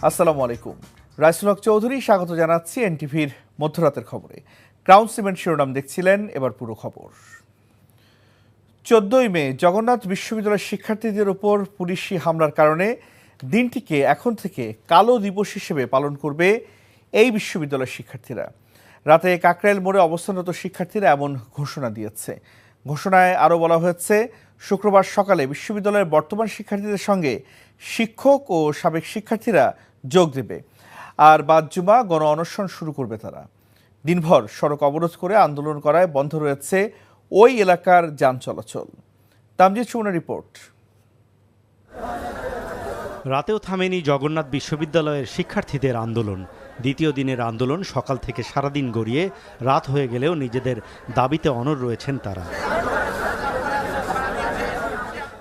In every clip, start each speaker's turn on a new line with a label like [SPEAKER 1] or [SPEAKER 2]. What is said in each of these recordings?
[SPEAKER 1] আসসালামু আলাইকুম। রাইসুল হক চৌধুরী স্বাগত জানাচ্ছি এনটিভির মধ্যরাতের খবরে। ক্রাউন সিমেন্ট শিরোনাম দেখছিলেন, এবার পুরো খবর। 14ই মে জগন্নাথ বিশ্ববিদ্যালয়ের শিক্ষার্থীদের উপর পুলিশি হামলার কারণে দিনটিকে এখন থেকে কালো দিবস হিসেবে পালন করবে এই বিশ্ববিদ্যালয়ের শিক্ষার্থীরা। রাতে কাকরাইল মোড়ে অবস্থানরত শিক্ষার্থীরা এমন ঘোষণা দিয়েছে। ঘোষণায় আরও বলা হয়েছে, শুক্রবার সকালে বিশ্ববিদ্যালয়ের বর্তমান শিক্ষার্থীদের সঙ্গে শিক্ষক ও সাবেক শিক্ষার্থীরা যোগ দেবে, আর বাদ জুমা গণ অনশন শুরু করবে তারা। দিনভর সড়ক অবরোধ করে আন্দোলন করায় বন্ধ রয়েছে ওই এলাকার যান চলাচল। তামজিদ সুমনের রিপোর্ট।
[SPEAKER 2] রাতেও থামেনি জগন্নাথ বিশ্ববিদ্যালয়ের শিক্ষার্থীদের আন্দোলন। দ্বিতীয় দিনের আন্দোলন সকাল থেকে সারাদিন গড়িয়ে রাত হয়ে গেলেও নিজেদের দাবিতে অনড় রয়েছেন তারা।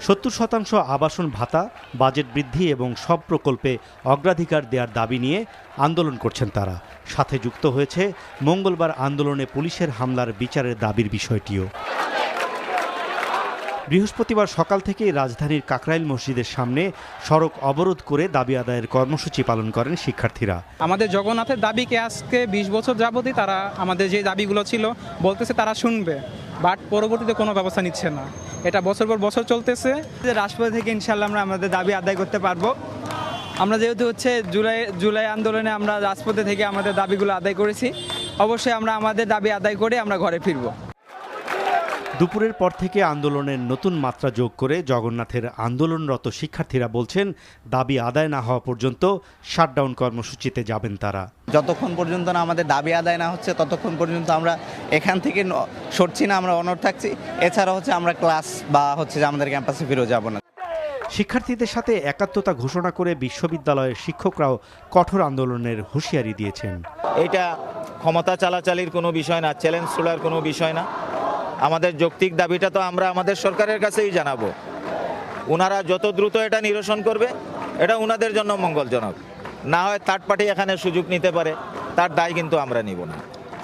[SPEAKER 2] ৭০% আবাসন ভাতা, বাজেট বৃদ্ধি এবং সব প্রকল্পে অগ্রাধিকার দেওয়ার দাবি নিয়ে আন্দোলন করছেন তারা। সাথে যুক্ত হয়েছে মঙ্গলবার আন্দোলনে পুলিশের হামলার বিচারের দাবির বিষয়টিও। বৃহস্পতিবার সকাল থেকেই রাজধানীর কাকরাইল মসজিদের সামনে সড়ক অবরোধ করে দাবি আদায়ের কর্মসূচি পালন করেন শিক্ষার্থীরা।
[SPEAKER 3] আমাদের জগন্নাথের দাবিকে আজকে 20 বছর যাবতই তারা আমাদের যে দাবিগুলো ছিল বলতেছে তারা শুনবে, বাট পরবর্তীতে কোনো ব্যবস্থা নিচ্ছে না। এটা বছর পর বছর চলতেছে।
[SPEAKER 4] রাজপথ থেকে ইনশাল্লাহ আমরা আমাদের দাবি আদায় করতে পারবো। আমরা যেহেতু জুলাই আন্দোলনে আমরা রাজপথে থেকে আমাদের দাবিগুলো আদায় করেছি, অবশ্যই আমরা আমাদের দাবি আদায় করে আমরা ঘরে ফিরবো।
[SPEAKER 2] দুপুরের পর থেকে আন্দোলনের নতুন মাত্রা যোগ করে জগন্নাথের আন্দোলনরত শিক্ষার্থীরা বলছেন, দাবি আদায় না হওয়া পর্যন্ত শাটডাউন কর্মসূচিতে যাবেন তারা।
[SPEAKER 5] যতক্ষণ পর্যন্ত না আমাদের দাবি আদায় না হচ্ছে ততক্ষণ পর্যন্ত আমরা এখান থেকে সরছি না, আমরা অনড় থাকছি। এছাড়া আমরা ক্লাস বা আমাদের ক্যাম্পাসে ফিরেও যাব না।
[SPEAKER 2] শিক্ষার্থীদের সাথে একাত্মতা ঘোষণা করে বিশ্ববিদ্যালয়ের শিক্ষকরাও কঠোর আন্দোলনের হুঁশিয়ারি দিয়েছেন।
[SPEAKER 6] এটা ক্ষমতা চালাচালির কোনো বিষয় না, চ্যালেঞ্জ তোলার কোনো বিষয় না। আমাদের যৌক্তিক দাবিটা তো আমরা আমাদের সরকারের কাছেই জানাবো। ওনারা যত দ্রুত এটা নিরসন করবে, এটা ওনাদের জন্য মঙ্গলজনক। না হয় থার্ড পার্টি এখানে সুযোগ নিতে পারে, তার দায় কিন্তু আমরা নিব না।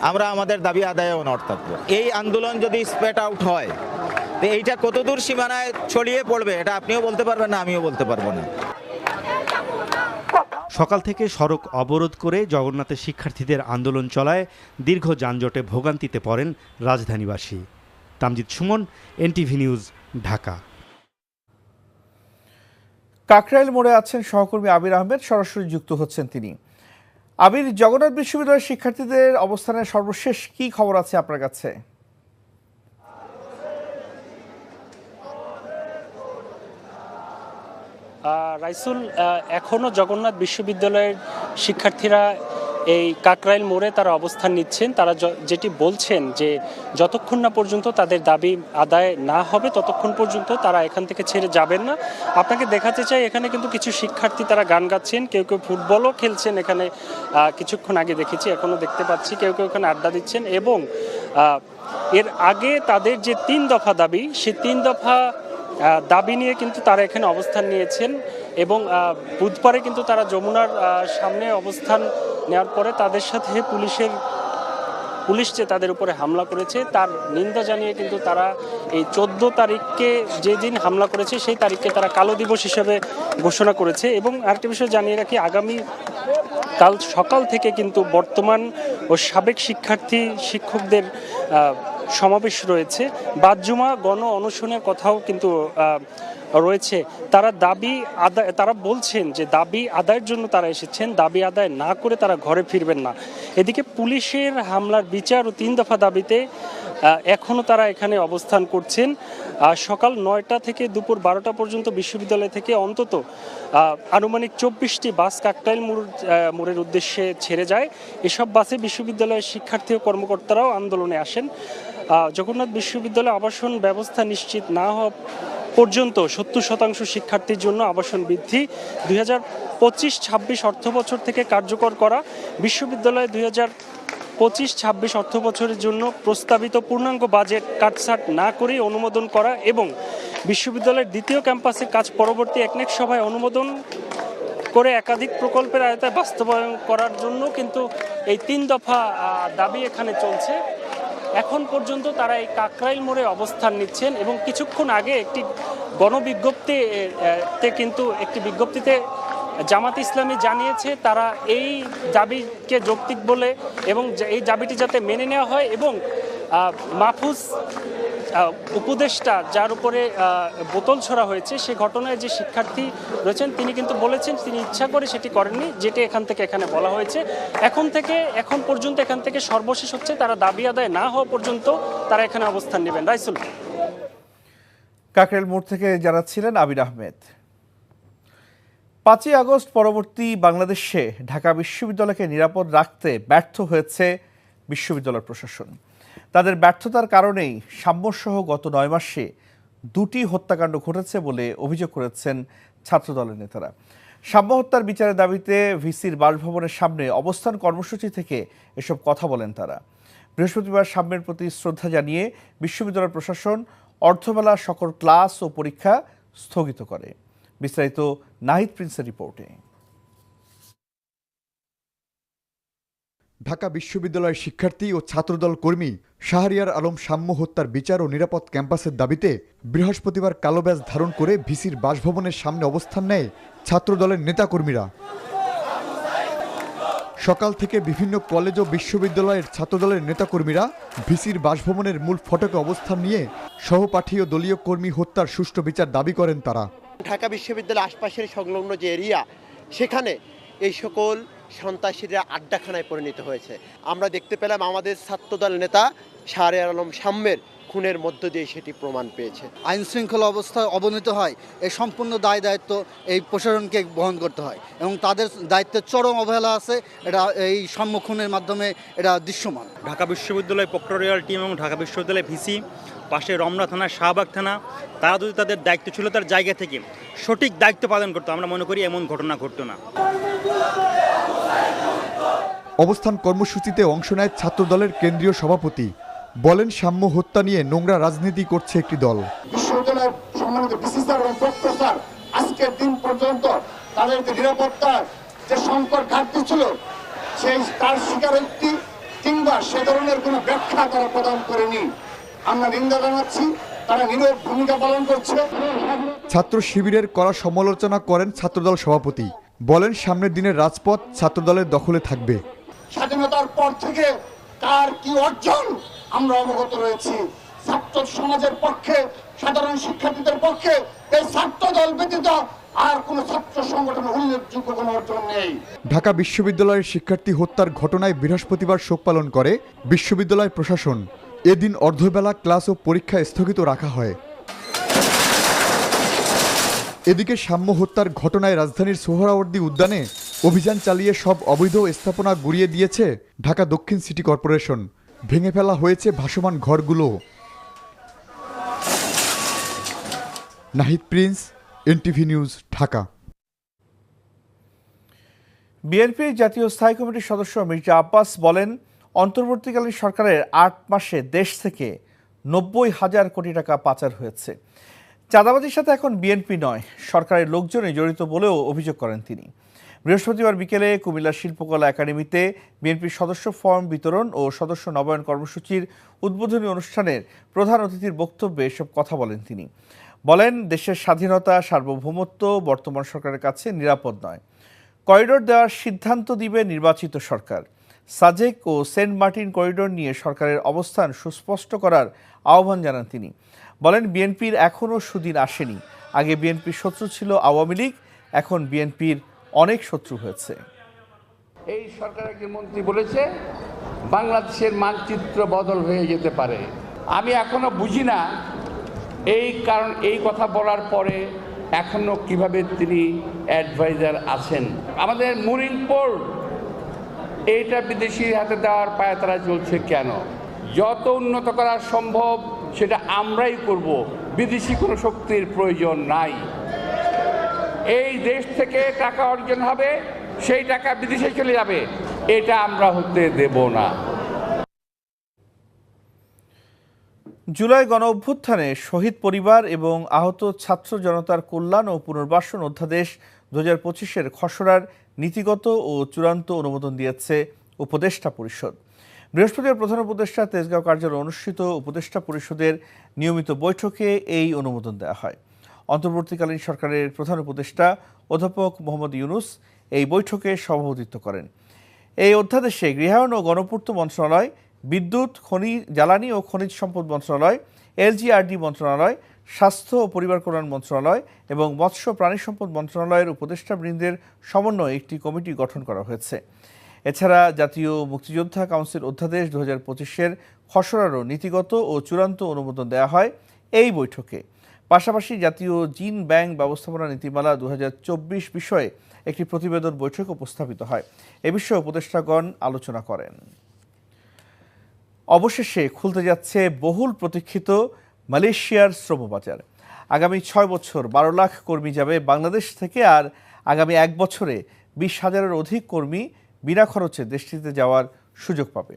[SPEAKER 6] আমরা আমাদের দাবি আদায়ে অনড় থাকবো। এই আন্দোলন যদি স্প্রেড আউট হয়, তো এইটা কতদূর সীমানায় ছড়িয়ে পড়বে এটা আপনিও বলতে পারবেন না, আমিও বলতে পারবো না।
[SPEAKER 2] সকাল থেকে সড়ক অবরোধ করে জগন্নাথের শিক্ষার্থীদের আন্দোলন চলায় দীর্ঘ যানজটে ভোগান্তিতে পড়েন রাজধানীবাসী। Tamjid Suman, NTV news, Dhaka.
[SPEAKER 1] কাকরাইল মোড়ে আছেন সহকর্মী আবির আহমেদ, সরাসরি যুক্ত হচ্ছেন তিনি। আবির, জগন্নাথ বিশ্ববিদ্যালয়ের শিক্ষার্থীদের অবস্থানের সর্বশেষ কি খবর আছে আপনার কাছে?
[SPEAKER 7] রাইসুল, এখনও জগন্নাথ বিশ্ববিদ্যালয়ের শিক্ষার্থীরা এই কাকরাইল মোড়ে তারা অবস্থান নিচ্ছেন। তারা যেটি বলছেন যে যতক্ষণ না পর্যন্ত তাদের দাবি আদায় না হবে ততক্ষণ পর্যন্ত তারা এখান থেকে ছেড়ে যাবেন না। আপনাকে দেখাতে চাই, এখানে কিন্তু কিছু শিক্ষার্থী তারা গান গাচ্ছেন, কেউ কেউ ফুটবলও খেলছেন। এখানে কিছুক্ষণ আগে দেখেছি, এখনও দেখতে পাচ্ছি কেউ কেউ এখানে আড্ডা দিচ্ছেন। এবং এর আগে তাদের যে 3 দফা দাবি, সেই 3 দফা দাবি নিয়ে কিন্তু তারা এখানে অবস্থান নিয়েছেন। এবং বুধবারে কিন্তু তারা যমুনার সামনে অবস্থান নেওয়ার পরে তাদের সাথে পুলিশ যে তাদের উপরে হামলা করেছে তার নিন্দা জানিয়ে কিন্তু তারা এই 14 তারিখকে যেদিন হামলা করেছে সেই তারিখকে তারা কালো দিবস হিসেবে ঘোষণা করেছে। এবং আরেকটি বিষয় জানিয়ে রাখি, আগামী কাল সকাল থেকে কিন্তু বর্তমান ও সাবেক শিক্ষকদের সমাবেশ রয়েছে। বাদ জুমা গণ অনশনের কথাও কিন্তু রয়েছে। তারা বলছেন যে দাবি আদায়ের জন্য তারা এসেছেন, দাবি আদায় না করে তারা ঘরে ফিরবেন না। এদিকে পুলিশের হামলার বিচার ও 3 দফা দাবিতে এখনও তারা এখানে অবস্থান করছেন। সকাল 9টা থেকে দুপুর 12টা পর্যন্ত বিশ্ববিদ্যালয় থেকে অন্তত আনুমানিক 24টি বাস কাকরাইল মোড়ের উদ্দেশ্যে ছেড়ে যায়। এসব বাসে বিশ্ববিদ্যালয়ের শিক্ষার্থী ও কর্মকর্তারাও আন্দোলনে আসেন। জগন্নাথ বিশ্ববিদ্যালয়ে আবাসন ব্যবস্থা নিশ্চিত না হওয়া পর্যন্ত 70% শিক্ষার্থীর জন্য আবাসন বৃদ্ধি 2025-26 অর্থবছর থেকে কার্যকর করা, বিশ্ববিদ্যালয়ে 2025-26 অর্থবছরের জন্য প্রস্তাবিত পূর্ণাঙ্গ বাজেট কাটছাঁট না করেই অনুমোদন করা এবং বিশ্ববিদ্যালয়ের দ্বিতীয় ক্যাম্পাসের কাজ পরবর্তী একনেক সভায় অনুমোদন করে একাধিক প্রকল্পের আয়তায় বাস্তবায়ন করার জন্য কিন্তু এই 3 দফা দাবি এখানে চলছে। এখন পর্যন্ত তারা এই কাকরাইল মোড়ে অবস্থান নিচ্ছেন এবং কিছুক্ষণ আগে একটি গণবিজ্ঞপ্তিতে জামাত ইসলামী জানিয়েছে তারা এই দাবিকে যৌক্তিক বলে এবং এই দাবিটি যাতে মেনে নেওয়া হয় এবং মাহফুজ উপদেষ্টা যার উপরে বোতল ছোড়া হয়েছে সে ঘটনায় যে শিক্ষার্থী রয়েছেন তিনি কিন্তু বলেছেন তিনি ইচ্ছা করে সেটি করেননি, যেটি এখানে বলা হয়েছে। এখন পর্যন্ত এখান থেকে সর্বশেষ হচ্ছে তারা দাবি আদায় না হওয়া পর্যন্ত তারা এখানে অবস্থান নেবেন। রাইসুল।
[SPEAKER 1] কাকরাইল মোড় থেকে জানাচ্ছিলেন আবির আহমেদ। 5ই আগস্ট পরবর্তী বাংলাদেশে ঢাকা বিশ্ববিদ্যালয়কে নিরাপদ রাখতে ব্যর্থ হয়েছে বিশ্ববিদ্যালয় প্রশাসন। তাদের ব্যর্থতার কারণেই সাম্যসহ গত 9 মাসে 2টি হত্যাকাণ্ড ঘটেছে বলে অভিযোগ করেছেন ছাত্রদলের নেতারা। সাম্য হত্যার বিচারের দাবিতে ভিসির বাসভবনের সামনে অবস্থান কর্মসূচি থেকে এসব কথা বলেন তারা। বৃহস্পতিবার সাম্যের প্রতি শ্রদ্ধা জানিয়ে বিশ্ববিদ্যালয় প্রশাসন অর্ধবেলা সকল ক্লাস ও পরীক্ষা স্থগিত করে। বিস্তারিত নাহিদ প্রিন্সের রিপোর্টে।
[SPEAKER 8] ঢাকা বিশ্ববিদ্যালয়ের শিক্ষার্থী ও ছাত্রদল কর্মী শাহরিয়ার আলম সাম্য হত্যার বিচার ও নিরাপদ ক্যাম্পাসের দাবিতে বৃহস্পতিবার কালো ব্যাজ ধারণ করে ভিসির বাসভবনের সামনে অবস্থান নেয় ছাত্রদলের নেতাকর্মীরা। সকাল থেকে বিভিন্ন কলেজ ও বিশ্ববিদ্যালয়ের ছাত্রদলের নেতাকর্মীরা ভিসির বাসভবনের মূল ফটকে অবস্থান নিয়ে সহপাঠী ও দলীয় কর্মী হত্যার সুষ্ঠু বিচার দাবি করেন তারা।
[SPEAKER 9] ঢাকা বিশ্ববিদ্যালয়ের আশপাশের সংলগ্ন যে এরিয়া, সেখানে এই সকল সন্ত্রাসীরা আড্ডাখানায় পরিণত হয়েছে। আমরা দেখতে পেলাম আমাদের ছাত্রদল নেতা শাহরিয়ার আলম সাম্যের খুনের মধ্য দিয়ে সেটি প্রমাণ পেয়েছে।
[SPEAKER 10] আইন শৃঙ্খলা অবস্থা অবনতি হয়, এই সম্পূর্ণ দায় দায়িত্ব এই প্রশাসনকে বহন করতে হয় এবং তাদের দায়িত্বের চরম অবহেলা আছে, এটা এই সাম্য খুনের মাধ্যমে এটা দৃশ্যমান।
[SPEAKER 11] ঢাকা বিশ্ববিদ্যালয় প্রক্টোরিয়াল টিম এবং ঢাকা বিশ্ববিদ্যালয় ভিসি, পাশে রমনা থানা, শাহবাগ থানা, তারা যদি তাদের দায়িত্বশীলতার জায়গা থেকে সঠিক দায়িত্ব পালন করতো, আমরা মনে করি এমন ঘটনা ঘটতো না।
[SPEAKER 8] অবস্থান কর্মসূচিতে অংশ নেয় ছাত্রদলের কেন্দ্রীয় সভাপতি। বলেন, সাম্য হত্যা নিয়ে নোংরা রাজনীতি করছে একটি দল।
[SPEAKER 12] বিশ্ববিদ্যালয়ের সম্মানিত ভিসি স্যার এবং প্রফেসর আজকের দিন পর্যন্ত তাদের যে নিরাপত্তার যে সংকট ঘাটতি ছিল, সেই তার স্বীকারোক্তি কিংবা সে ধরনের কোনো ব্যাখ্যা তারা প্রদান করেনি। আমরা নিন্দা জানাচ্ছি, তারা নীরব ভূমিকা পালন করছে।
[SPEAKER 8] ছাত্র শিবিরের কড়া সমালোচনা করেন ছাত্রদল সভাপতি। বলেন, সামনের দিনের রাজপথ ছাত্রদলের দখলে থাকবে।
[SPEAKER 12] স্বাধীনতার পর থেকে কার কি অর্জন আমরা অবগত রয়েছি। ছাত্র সমাজের পক্ষে, সাধারণ শিক্ষার্থীদের পক্ষে এই ছাত্রদল ব্যতীত আর কোন ছাত্র সংগঠন উল্লেখযোগ্য কোনো অর্জন নেই।
[SPEAKER 8] ঢাকা বিশ্ববিদ্যালয়ের শিক্ষার্থী হত্যার ঘটনায় বৃহস্পতিবার শোক পালন করে বিশ্ববিদ্যালয় প্রশাসন। এদিন অর্ধবেলা ক্লাস ও পরীক্ষা স্থগিত রাখা হয়। এদিকে সাম্য হত্যার ঘটনায় রাজধানীর সোহরাওয়ার্দী উদ্যানে অভিযান চালিয়ে সব অবৈধ স্থাপনা গুড়িয়ে দিয়েছে ঢাকা দক্ষিণ সিটি কর্পোরেশন। ভেঙে ফেলা হয়েছে ভাসমান ঘরগুলো। Nahid Prince, NTV news, Dhaka.
[SPEAKER 1] বিএনপির জাতীয় স্থায়ী কমিটির সদস্য মির্জা আব্বাস বলেন, অন্তর্বর্তীকালীন সরকারের 8 মাসে দেশ থেকে 90,000 কোটি টাকা পাচার হয়েছে। চাঁদাবাজির সাথে এখন বিএনপি নয়, সরকারের লোকজনই জড়িত বলেও অভিযোগ করেন তিনি। বৃহস্পতিবার বিকেলে কুমিল্লা শিল্পকলা একাডেমিতে বিএনপির সদস্য ফর্ম বিতরণ ও সদস্য নবায়ন কর্মসূচির উদ্বোধনী অনুষ্ঠানের প্রধান অতিথির বক্তব্যে এসব কথা বলেন তিনি। বলেন, দেশের স্বাধীনতা, সার্বভৌমত্ব বর্তমান সরকারের কাছে নিরাপদ নয়। করিডোর দেওয়ার সিদ্ধান্ত দিবে নির্বাচিত সরকার। সাজেক ও সেন্ট মার্টিন করিডোর নিয়ে সরকারের অবস্থান সুস্পষ্ট করার আহ্বান জানান তিনি। বলেন, বিএনপির এখনও সুদিন আসেনি। আগে বিএনপির শত্রু ছিল আওয়ামী লীগ, এখন বিএনপির অনেক শত্রু হয়েছে।
[SPEAKER 13] এই সরকারের একজন মন্ত্রী বলেছে বাংলাদেশের মানচিত্র বদল হয়ে যেতে পারে। আমি এখনো বুঝি না এই কথা বলার পরে এখনো কিভাবে তিনি অ্যাডভাইজার আছেন। আমাদের মুরিং পোর্ট এইটা বিদেশির হাতে দেওয়ার পায়তারা চলছে কেন? যত উন্নত করা সম্ভব সেটা আমরাই করব, বিদেশি কোনো শক্তির প্রয়োজন নাই। এই দেশ থেকে টাকা অর্জন হবে, সেই টাকা বিদেশে চলে যাবে, এটা আমরা হতে দেব না।
[SPEAKER 1] জুলাই গণ অভ্যুত্থানে শহীদ পরিবার এবং আহত ছাত্র জনতার কল্যাণ ও পুনর্বাসন অধ্যাদেশ 2025-এর খসড়ার নীতিগত ও চূড়ান্ত অনুমোদন দিয়েছে উপদেষ্টা পরিষদ। বৃহস্পতিবার প্রধান উপদেষ্টা তেজগাঁও কার্যালয়ে অনুষ্ঠিত উপদেষ্টা পরিষদের নিয়মিত বৈঠকে এই অনুমোদন দেওয়া হয়। অন্তর্বর্তীকালীন সরকারের প্রধান উপদেষ্টা অধ্যাপক মোহাম্মদ ইউনুস এই বৈঠকে সভাপতিত্ব করেন। এই অধ্যাদেশে গৃহায়ণ ও গণপূর্ত মন্ত্রণালয়, বিদ্যুৎ, জ্বালানি ও খনিজ সম্পদ মন্ত্রণালয়, এলজিআরডি মন্ত্রণালয়, স্বাস্থ্য ও পরিবার কল্যাণ মন্ত্রণালয় এবং মৎস্য প্রাণী সম্পদ মন্ত্রণালয়ের উপদেষ্টাবৃন্দের সমন্বয়ে একটি কমিটি গঠন করা হয়েছে। এছাড়া জাতীয় মুক্তিযোদ্ধা কাউন্সিল অধ্যাদেশ 2025-এর খসড়ারও নীতিগত ও চূড়ান্ত অনুমোদন দেওয়া হয় এই বৈঠকে। পাশাপাশি জাতীয় জিন ব্যাংক ব্যবস্থাপনা নীতিমালা 2024 বিষয়ে একটি প্রতিবেদন বৈঠকে উপস্থাপিত হয়। এ বিষয়ে উপদেষ্টাগণ আলোচনা করেন। অবশেষে খুলতে যাচ্ছে বহুল প্রতীক্ষিত মালয়েশিয়ার শ্রমবাজার। আগামী 6 বছর 12 লাখ কর্মী যাবে বাংলাদেশ থেকে, আর আগামী 1 বছরে 20,000-এর অধিক কর্মী বিনা খরচে দেশটিতে যাওয়ার সুযোগ পাবে।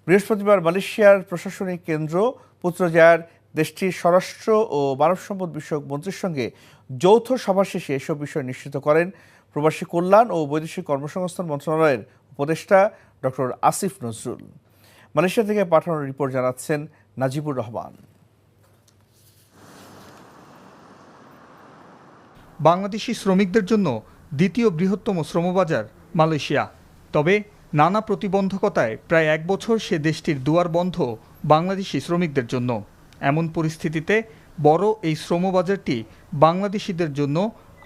[SPEAKER 1] বৃহস্পতিবার মালয়েশিয়ার প্রশাসনিক কেন্দ্র পুত্রজায়ার দেশটির স্বরাষ্ট্র ও মানব সম্পদ বিষয়ক মন্ত্রীর সঙ্গে যৌথ সভা শেষে এসব বিষয় নিশ্চিত করেন প্রবাসী কল্যাণ ও বৈদেশিক কর্মসংস্থান মন্ত্রণালয়ের উপদেষ্টা ডক্টর আসিফ নজরুল। মালয়েশিয়া থেকে পাঠানো রিপোর্ট জানাচ্ছেন নাজিবুর রহমান।
[SPEAKER 14] বাংলাদেশি শ্রমিকদের জন্য দ্বিতীয় বৃহত্তম শ্রমবাজার মালয়েশিয়া। তবে নানা প্রতিবন্ধকতায় প্রায় 1 বছর সে দেশটির দুয়ার বন্ধ বাংলাদেশি শ্রমিকদের জন্য। এমন পরিস্থিতিতে বড় এই শ্রমবাজারটি বাংলাদেশিদের জন্য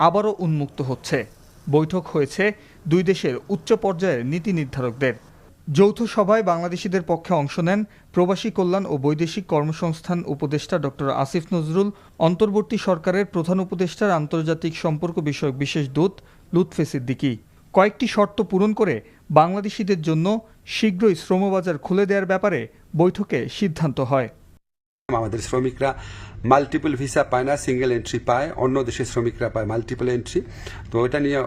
[SPEAKER 14] আবারও উন্মুক্ত হচ্ছে। বৈঠক হয়েছে দুই দেশের উচ্চ পর্যায়ের নীতি নির্ধারকদের। যৌথ সভায় বাংলাদেশিদের পক্ষে অংশ নেন প্রবাসী কল্যাণ ও বৈদেশিক কর্মসংস্থান উপদেষ্টা ডক্টর আসিফ নজরুল, অন্তর্বর্তী সরকারের প্রধান উপদেষ্টার আন্তর্জাতিক সম্পর্ক বিষয়ক বিশেষ দূত লুৎফে সিদ্দিকী। কয়েকটি শর্ত পূরণ করে বাংলাদেশিদের জন্য শীঘ্রই শ্রমবাজার খুলে দেওয়ার ব্যাপারে বৈঠকে সিদ্ধান্ত হয়।
[SPEAKER 15] আমাদের শ্রমিকরা মাল্টিপল ভিসা পায় না, সিঙ্গেল এন্ট্রি পায়। অন্য দেশের শ্রমিকরা পায় মাল্টিপল এন্ট্রি। তো এটা নিয়ে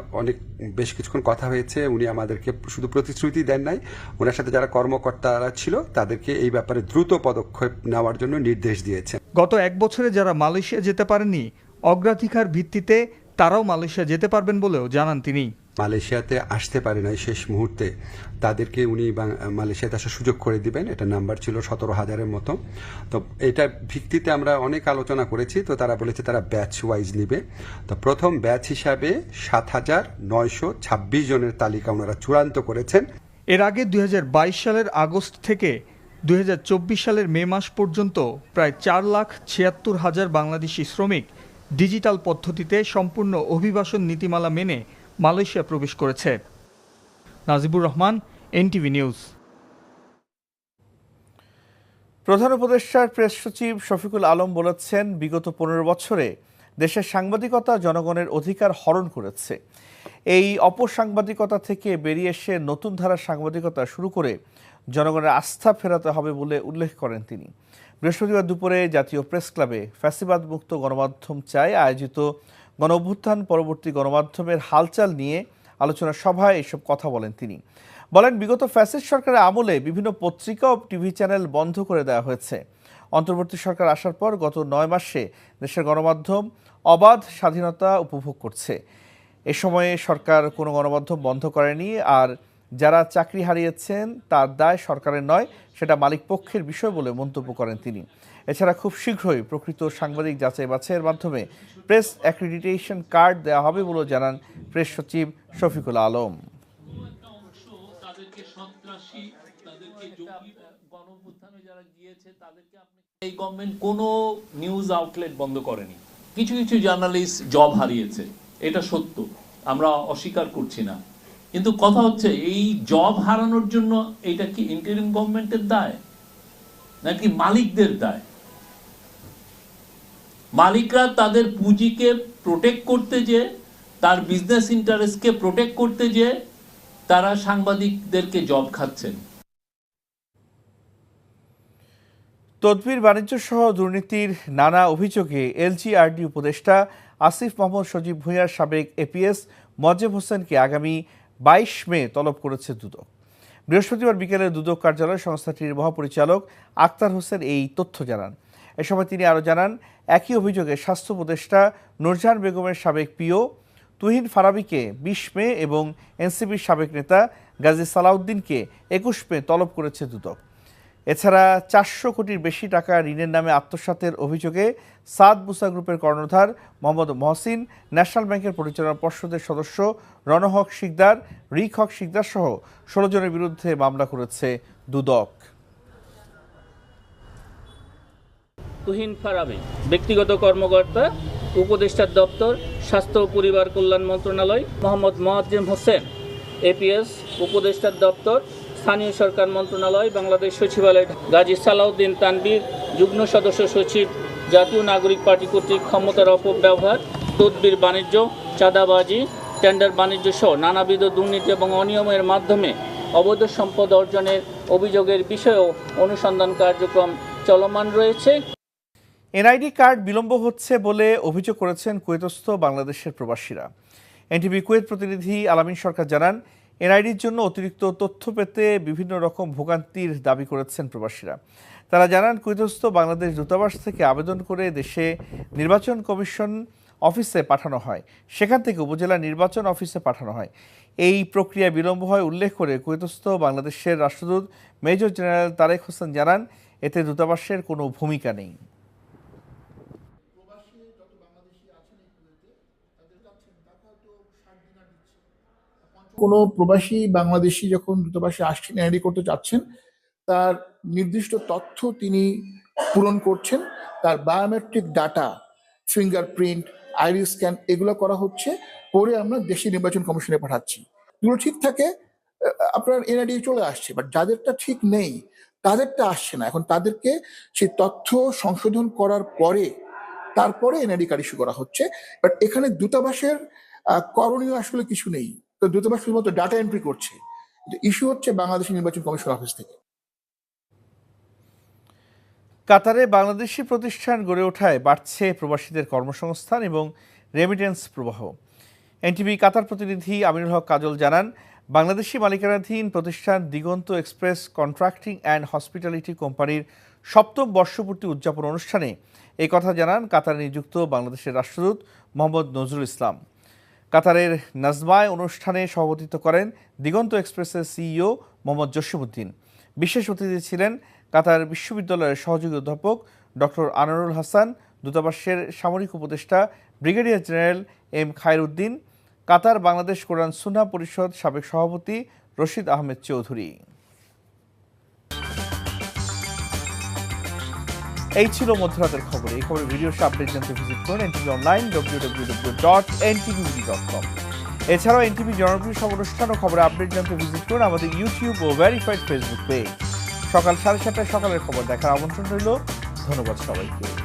[SPEAKER 15] বেশ কিছুক্ষণ কথা হয়েছে। উনি আমাদেরকে শুধু প্রতিশ্রুতি দেন নাই, ওনার সাথে যারা কর্মকর্তারা ছিল তাদেরকে এই ব্যাপারে দ্রুত পদক্ষেপ নেওয়ার জন্য নির্দেশ দিয়েছেন।
[SPEAKER 14] গত 1 বছরে যারা মালয়েশিয়া যেতে পারেননি, অগ্রাধিকার ভিত্তিতে তারাও মালয়েশিয়া যেতে পারবেন বলেও জানান তিনি।
[SPEAKER 15] মালয়েশিয়াতে আসতে পারে নাই শেষ মুহূর্তে, তাদেরকে উনি মালয়েশিয়াতে আসার সুযোগ করে দিবেন। এটা নাম্বার ছিল 17,000-এর মতো। তো এটা ভিত্তিতে আমরা অনেক আলোচনা করেছি। তো তারা বলেছে তারা ব্যাচ ওয়াইজ নিবে। তো প্রথম ব্যাচ হিসাবে 7,926 জনের তালিকা ওনারা চূড়ান্ত করেছেন।
[SPEAKER 14] এর আগে 2022 সালের আগস্ট থেকে 2024 সালের মে মাস পর্যন্ত প্রায় 4,76,000 বাংলাদেশি শ্রমিক ডিজিটাল পদ্ধতিতে সম্পূর্ণ অভিবাসন নীতিমালা মেনে মালয়েশিয়া প্রবেশ করেছে। Najibur Rahman, NTV news.
[SPEAKER 1] প্রধান উপদেষ্টার প্রেস সচিব শফিকুল আলম বলেছেন, বিগত 15 বছরে দেশের সাংবাদিকতা জনগণের অধিকার হরণ করেছে। এই অপসাংবাদিকতা থেকে বেরিয়ে এসে নতুন ধারার সাংবাদিকতা শুরু করে জনগণের আস্থা ফেরাতে হবে বলে উল্লেখ করেন তিনি। বৃহস্পতিবার দুপুরে জাতীয় প্রেস ক্লাবে ফ্যাসিবাদ মুক্ত গণমাধ্যম চাই আয়োজিত গণ অভ্যুত্থান পরবর্তী গণমাধ্যমের হালচাল নিয়ে আলোচনা সভায় এসব কথা বলেন তিনি। বলেন, বিগত ফ্যাসিস্ট সরকারের আমলে বিভিন্ন পত্রিকা ও টিভি চ্যানেল বন্ধ করে দেওয়া হয়েছে। অন্তর্বর্তী সরকার আসার পর গত 9 মাসে দেশের গণমাধ্যম অবাধ স্বাধীনতা উপভোগ করছে। এ সময়ে সরকার কোনো গণমাধ্যম বন্ধ করেনি, আর যারা চাকরি হারিয়েছেন তার দায় সরকারের নয়, সেটা মালিক পক্ষের বিষয় বলে মন্তব্য করেন তিনি। এছাড়া খুব শীঘ্রই প্রকৃত সাংবাদিক যাচাই বাছাইয়ের মাধ্যমে প্রেস অ্যাক্রিডিটেশন কার্ড দেওয়া হবে বলে জানান প্রেস সচিব শফিকুল আলম।
[SPEAKER 16] এই গভর্নমেন্ট কোনো নিউজ আউটলেট বন্ধ করেনি। কিছু কিছু জার্নালিস্ট জব হারিয়েছে, এটা সত্য, আমরা অস্বীকার করছি না। কিন্তু কথা হচ্ছে, এই জব হারানোর জন্য এটা কি ইন্টারিম গভর্নমেন্টের দায় নাকি মালিকদের দায়? মালিকরা তাদের পুঁজিকে প্রোটেক্ট করতে যে, তার বিজনেস ইন্টারেস্টকে প্রোটেক্ট করতে যে তারা সাংবাদিকদেরকে জব খাচ্ছেন।
[SPEAKER 1] তদবির বাণিজ্য সহ দুর্নীতির নানা অভিযোগে এলজিআরডি উপদেষ্টা আসিফ মোহাম্মদ সজীব ভূঁইয়ার সাবেক এপিএস মজেব হোসেনকে আগামী 22 মে তলব করেছে দুদক। বৃহস্পতিবার বিকেলে দুদক কার্যালয় সংস্থাটির মহাপরিচালক আক্তার হোসেন এই তথ্য জানান। এ সময় তিনি আরও জানান, একই অভিযোগে স্বাস্থ্য উপদেষ্টা নূরজাহান বেগমের সাবেক পিও তুহিন ফারাবিকে 20 মে এবং এনসিবির সাবেক নেতা গাজী সালাউদ্দিনকে 21 মে তলব করেছে দুদক। এছাড়া 400 কোটির বেশি টাকা ঋণের নামে আত্মসাতের অভিযোগে সাদ বুসা গ্রুপের কর্ণধার মোহাম্মদ মহসিন, ন্যাশনাল ব্যাংকের পরিচালনা পর্ষদের সদস্য রণহক শিকদার, রিক হক শিকদার সহ 16 জনের বিরুদ্ধে মামলা করেছে দুদক।
[SPEAKER 17] তুহিন ফারাবি ব্যক্তিগত কর্মকর্তা, উপদেষ্টার দপ্তর, স্বাস্থ্য ও পরিবার কল্যাণ মন্ত্রণালয়। মোহাম্মদ মোয়াজ্জেম হোসেন এপিএস, উপদেষ্টার দপ্তর, স্থানীয় সরকার মন্ত্রণালয়, বাংলাদেশ সচিবালয়। গাজী সালাউদ্দিন তানভীর, যুগ্ম সদস্য সচিব, জাতীয় নাগরিক পার্টি কর্তৃক ক্ষমতার অপব্যবহার, তদবির বাণিজ্য, চাঁদাবাজি, টেন্ডার বাণিজ্য সহ নানাবিধ দুর্নীতি এবং অনিয়মের মাধ্যমে অবৈধ সম্পদ অর্জনের অভিযোগের বিষয়েও অনুসন্ধান কার্যক্রম চলমান রয়েছে।
[SPEAKER 1] এনআইডি কার্ড বিলম্ব হচ্ছে বলে অভিযোগ করেছেন কুয়েতস্থ বাংলাদেশের প্রবাসীরা। এনটিভি কুয়েত প্রতিনিধি আলামিন সরকার জানান, এনআইডির জন্য অতিরিক্ত তথ্য পেতে বিভিন্ন রকম ভোগান্তির দাবি করেছেন প্রবাসীরা। তারা জানান, কুয়েতস্থ বাংলাদেশ দূতাবাস থেকে আবেদন করে দেশে নির্বাচন কমিশন অফিসে পাঠানো হয়, সেখান থেকে উপজেলা নির্বাচন অফিসে পাঠানো হয়। এই প্রক্রিয়া বিলম্ব হয় উল্লেখ করে কুয়েতস্থ বাংলাদেশের রাষ্ট্রদূত মেজর জেনারেল তারেক হোসেন জানান, এতে দূতাবাসের কোনো ভূমিকা নেই।
[SPEAKER 18] কোনো প্রবাসী বাংলাদেশি যখন দূতাবাসে আসছেন, এনআইডি করতে চাচ্ছেন, তার নির্দিষ্ট তথ্য তিনি পূরণ করছেন, তার biometric data, fingerprint, iris scan এগুলো করা হচ্ছে, পরে আমরা দেশীয় নির্বাচন কমিশনে পাঠাচ্ছি। এগুলো ঠিক থাকে, আপনার এনআইডি চলে আসছে, বাট যাদেরটা ঠিক নেই তাদেরটা আসছে না। এখন তাদেরকে সেই তথ্য সংশোধন করার পরে তারপরে এনআইডি কার্ড ইস্যু করা হচ্ছে। বাট এখানে দূতাবাসের করণীয় আসলে কিছু নেই, তো দূতাবাস শুধুমাত্র ডাটা এন্ট্রি করছে, ইস্যু হচ্ছে বাংলাদেশ নির্বাচন কমিশন অফিস থেকে।
[SPEAKER 1] কাতারে বাংলাদেশি প্রতিষ্ঠান গড়ে ওঠায় বাড়ছে প্রবাসীদের কর্মসংস্থান এবং রেমিটেন্স প্রবাহ। এনটিভি কাতার প্রতিনিধি আমিনুল হক কাজল জানান, বাংলাদেশি মালিকানাধীন প্রতিষ্ঠান দিগন্ত এক্সপ্রেস কন্ট্রাক্টিং অ্যান্ড হসপিটালিটি কোম্পানির 7ম বর্ষপূর্তি উদযাপন অনুষ্ঠানে এই কথা জানান কাতারে নিযুক্ত বাংলাদেশের রাষ্ট্রদূত মোহাম্মদ নজরুল ইসলাম। কাতারের নাজমায় অনুষ্ঠানে সভাপতিত্ব করেন দিগন্ত এক্সপ্রেসের সিইও মোহাম্মদ জসিমউদ্দিন। বিশেষ অতিথি ছিলেন কাতার বিশ্ববিদ্যালয়ের সহযোগী অধ্যাপক ডক্টর আনোয়ারুল হাসান, দূতাবাসের সামরিক উপদেষ্টা ব্রিগেডিয়ার জেনারেল এম খায়রউদ্দিন, কাতার বাংলাদেশ কোরআন সুন্নাহ পরিষদ সাবেক সভাপতি রশিদ আহমেদ চৌধুরী। এই ছিল মধ্যরাতের খবর। এই খবরের ভিডিও আপডেট জানতে ভিজিট করুন এনটিভি অনলাইন www.ntv.com। এছাড়াও এনটিভি জনপ্রিয় সব অনুষ্ঠান ও খবরের আপডেট জানতে ভিজিট করুন আমাদের ইউটিউব ও ভেরিফাইড ফেসবুক পেজ। সকাল 7:30টায় সকালের খবর দেখার আমন্ত্রণ রইল। ধন্যবাদ সবাইকে।